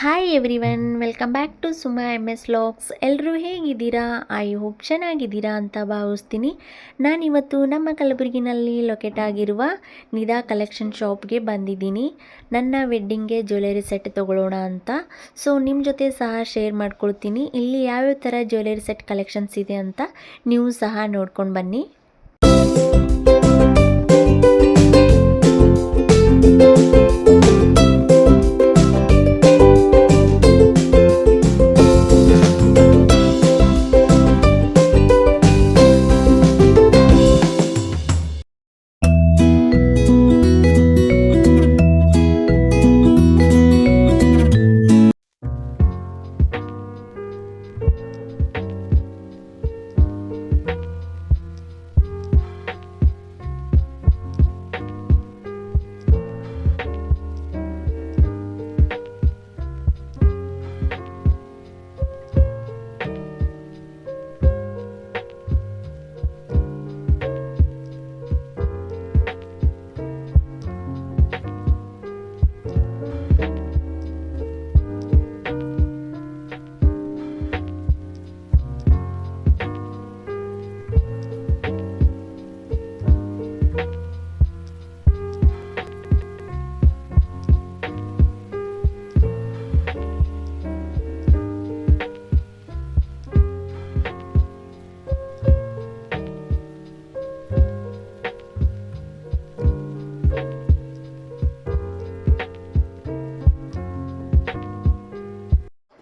Hi everyone, welcome back to Suma MS vlogs. ಎಲ್ಲರೂ ಹೇಗಿದ್ದೀರಾ? I hope ಚೆನ್ನಾಗಿದ್ದೀರಾ ಅಂತ ಭಾವಿಸ್ತೀನಿ. ನಾನಿವತ್ತು ನಮ್ಮ ಕಲಬುರಗಿನಲ್ಲಿ ಲೊಕೇಟ್ ಆಗಿರುವ ನಿದಾ ಕಲೆಕ್ಷನ್ ಶಾಪ್ಗೆ ಬಂದಿದ್ದೀನಿ. ನನ್ನ ವೆಡ್ಡಿಂಗ್ಗೆ ಜ್ಯುವೆಲರಿ ಸೆಟ್ ತೊಗೊಳ್ಳೋಣ ಅಂತ. ಸೊ ನಿಮ್ಮ ಜೊತೆ ಸಹ ಶೇರ್ ಮಾಡ್ಕೊಳ್ತೀನಿ. ಇಲ್ಲಿ ಯಾವ್ಯಾವ ಥರ ಜ್ಯುವೆಲರಿ ಸೆಟ್ ಕಲೆಕ್ಷನ್ಸ್ ಇದೆ ಅಂತ ನೀವು ಸಹ ನೋಡ್ಕೊಂಡು ಬನ್ನಿ.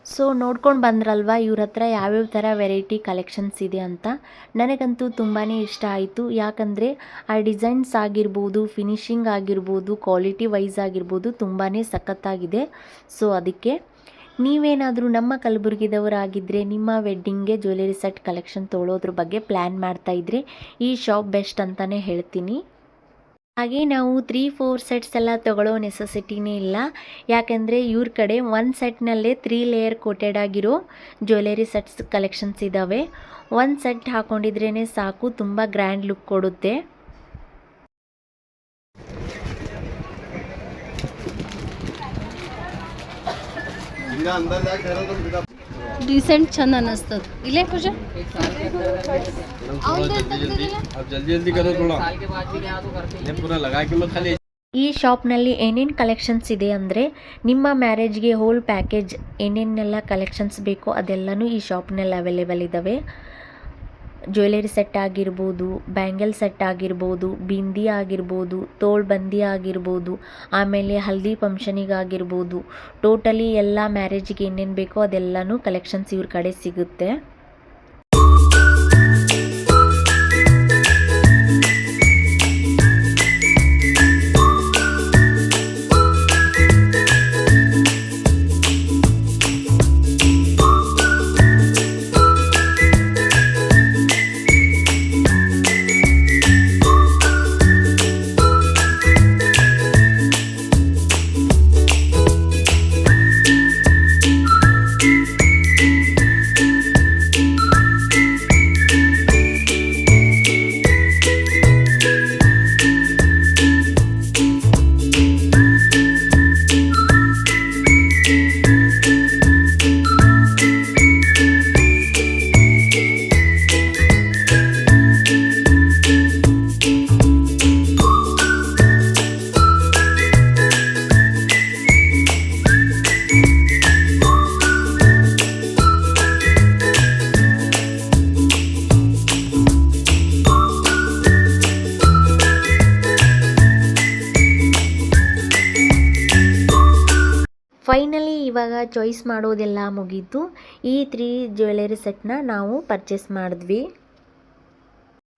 ಸೊ ನೋಡ್ಕೊಂಡು ಬಂದ್ರಲ್ವ ಇವ್ರ ಹತ್ರ ಯಾವ್ಯಾವ ಥರ ವೆರೈಟಿ ಕಲೆಕ್ಷನ್ಸ್ ಇದೆ ಅಂತ. ನನಗಂತೂ ತುಂಬಾ ಇಷ್ಟ ಆಯಿತು. ಯಾಕಂದರೆ ಆ ಡಿಸೈನ್ಸ್ ಆಗಿರ್ಬೋದು, ಫಿನಿಶಿಂಗ್ ಆಗಿರ್ಬೋದು, ಕ್ವಾಲಿಟಿ ವೈಸ್ ಆಗಿರ್ಬೋದು ತುಂಬಾ ಸಖತ್ತಾಗಿದೆ. ಸೊ ಅದಕ್ಕೆ ನೀವೇನಾದರೂ ನಮ್ಮ ಕಲಬುರಗಿದವರಾಗಿದ್ದರೆ ನಿಮ್ಮ ವೆಡ್ಡಿಂಗ್ಗೆ ಜ್ಯುವೆಲರಿ ಸೆಟ್ ಕಲೆಕ್ಷನ್ ತೊಗೊಳೋದ್ರ ಬಗ್ಗೆ ಪ್ಲ್ಯಾನ್ ಮಾಡ್ತಾಯಿದ್ರೆ ಈ ಶಾಪ್ ಬೆಸ್ಟ್ ಅಂತಲೇ ಹೇಳ್ತೀನಿ. ಹಾಗೆ ನಾವು 3-4 ಸೆಟ್ಸ್ ಎಲ್ಲ ತೊಗೊಳ್ಳೋ ನೆಸೆಸಿಟಿನೇ ಇಲ್ಲ. ಯಾಕೆಂದರೆ ಇವ್ರ ಕಡೆ ಒಂದು ಸೆಟ್ನಲ್ಲೇ 3 ಲೇಯರ್ ಕೋಟೆಡ್ ಆಗಿರೋ ಜ್ಯುವೆಲರಿ ಸೆಟ್ಸ್ ಕಲೆಕ್ಷನ್ಸ್ ಇದ್ದಾವೆ. ಒಂದು ಸೆಟ್ ಹಾಕ್ಕೊಂಡಿದ್ರೇ ಸಾಕು, ತುಂಬ ಗ್ರ್ಯಾಂಡ್ ಲುಕ್ ಕೊಡುತ್ತೆ. ಡಿಸೆಂಟ್ ಚಂದ ಅನ್ನಿಸ್ತದೆ. ಇಲ್ಲೇ ಪೂಜಾ ಈ ಶಾಪ್ನಲ್ಲಿ ಏನೇನು ಕಲೆಕ್ಷನ್ಸ್ ಇದೆ ಅಂದರೆ ನಿಮ್ಮ ಮ್ಯಾರೇಜ್ಗೆ ಹೋಲ್ ಪ್ಯಾಕೇಜ್ ಏನೇನೆಲ್ಲ ಕಲೆಕ್ಷನ್ಸ್ ಬೇಕೋ ಅದೆಲ್ಲನೂ ಈ ಶಾಪ್ನಲ್ಲಿ ಅವೈಲೇಬಲ್ ಇದ್ದಾವೆ. ಜ್ಯುವೆಲರಿ ಸೆಟ್ ಆಗಿರ್ಬೋದು, ಬ್ಯಾಂಗಲ್ ಸೆಟ್ ಆಗಿರ್ಬೋದು, ಬಿಂದಿ ಆಗಿರ್ಬೋದು, ತೋಳ್ಬಂದಿ ಆಗಿರ್ಬೋದು, ಆಮೇಲೆ ಹಲ್ದಿ ಫಂಕ್ಷನಿಗಾಗಿರ್ಬೋದು, ಟೋಟಲಿ ಎಲ್ಲ ಮ್ಯಾರೇಜಿಗೆ ಏನೇನು ಬೇಕೋ ಅದೆಲ್ಲನೂ ಕಲೆಕ್ಷನ್ಸ್ ಇವ್ರ ಕಡೆ ಸಿಗುತ್ತೆ. ಫೈನಲಿ ಇವಾಗ ಚಾಯ್ಸ್ ಮಾಡೋದೆಲ್ಲ ಮುಗೀತು. ಈ 3 ಜ್ಯುವೆಲರಿ ಸೆಟ್ನ ನಾವು ಪರ್ಚೇಸ್ ಮಾಡಿದ್ವಿ.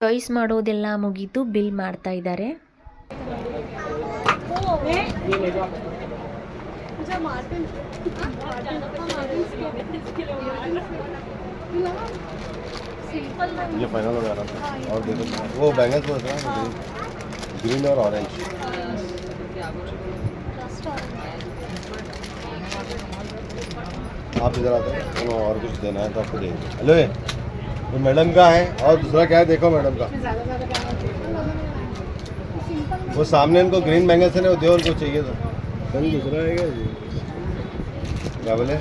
ಚಾಯ್ಸ್ ಮಾಡೋದೆಲ್ಲ ಮುಗೀತು, ಬಿಲ್ ಮಾಡ್ತಾ ಇದ್ದಾರೆ. ग्रीन और ऑरेंज आप इधर आते हैं और कुछ देना है तो आपको देंगे। हेलो तो मैडम का है और दूसरा क्या है देखो मैडम का वो सामने इनको ग्रीन बैंगल्स है ना, वो दे उनको चाहिए था। कल दूसरा है क्या क्या बोले?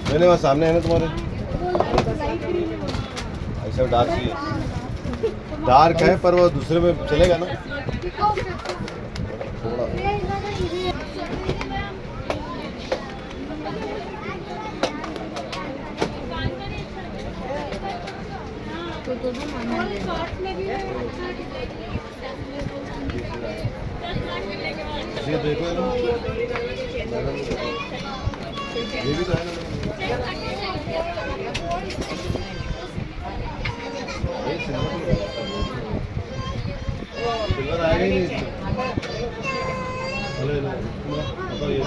नहीं वहाँ सामने है ना तुम्हारे, ऐसा डार्क चाहिए, डार्क है पर वो दूसरे में चलेगा ना थोड़ा। ये देखो ना, ये भी तो है ना, सिल्वर आएगा ही नहीं इसमें। हेलो बताओ ये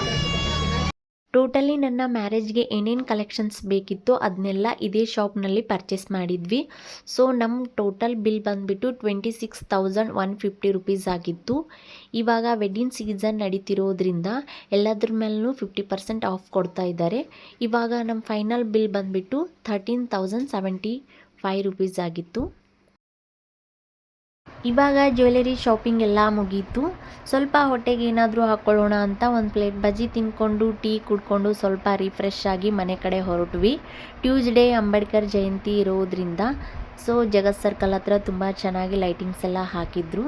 ಟೋಟಲಿ ನನ್ನ ಮ್ಯಾರೇಜ್ಗೆ ಏನೇನು ಕಲೆಕ್ಷನ್ಸ್ ಬೇಕಿತ್ತೋ ಅದನ್ನೆಲ್ಲ ಇದೇ ಶಾಪ್ನಲ್ಲಿ ಪರ್ಚೇಸ್ ಮಾಡಿದ್ವಿ. ಸೊ ನಮ್ಮ ಟೋಟಲ್ ಬಿಲ್ ಬಂದುಬಿಟ್ಟು 26,150 ರುಪೀಸ್ ಆಗಿತ್ತು. ಇವಾಗ ವೆಡ್ಡಿಂಗ್ ಸೀಸನ್ ನಡೀತಿರೋದ್ರಿಂದ ಎಲ್ಲದ್ರ ಮೇಲೂ 50% ಆಫ್ ಕೊಡ್ತಾ ಇದ್ದಾರೆ. ಇವಾಗ ನಮ್ಮ ಫೈನಲ್ ಬಿಲ್ ಬಂದುಬಿಟ್ಟು 13,075 ರುಪೀಸ್ ಆಗಿತ್ತು. ಇವಾಗ ಜ್ಯುವೆಲರಿ ಶಾಪಿಂಗ್ ಎಲ್ಲ ಮುಗೀತು. ಸ್ವಲ್ಪ ಹೊಟ್ಟೆಗೆ ಏನಾದರೂ ಹಾಕ್ಕೊಳ್ಳೋಣ ಅಂತ ಒಂದು ಪ್ಲೇಟ್ ಬಜ್ಜಿ ತಿಂದ್ಕೊಂಡು ಟೀ ಕುಡ್ಕೊಂಡು ಸ್ವಲ್ಪ ರಿಫ್ರೆಶ್ ಆಗಿ ಮನೆ ಕಡೆ ಹೊರಟ್ವಿ. ಟ್ಯೂಸ್ಡೇ ಅಂಬೇಡ್ಕರ್ ಜಯಂತಿ ಇರೋದ್ರಿಂದ ಸೊ ಜಗತ್ ಸರ್ಕಲ್ ಹತ್ರ ತುಂಬ ಚೆನ್ನಾಗಿ ಲೈಟಿಂಗ್ಸ್ ಎಲ್ಲ ಹಾಕಿದ್ರು.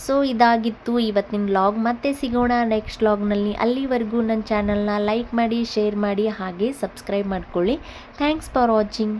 ಸೊ ಇದಾಗಿತ್ತು ಇವತ್ತಿನ ವ್ಲಾಗ್. ಮತ್ತೆ ಸಿಗೋಣ ನೆಕ್ಸ್ಟ್ ವ್ಲಾಗ್ನಲ್ಲಿ. ಅಲ್ಲಿವರೆಗೂ ನನ್ನ ಚಾನಲ್ನ ಲೈಕ್ ಮಾಡಿ, ಶೇರ್ ಮಾಡಿ, ಹಾಗೆ ಸಬ್ಸ್ಕ್ರೈಬ್ ಮಾಡ್ಕೊಳ್ಳಿ. Thanks for watching.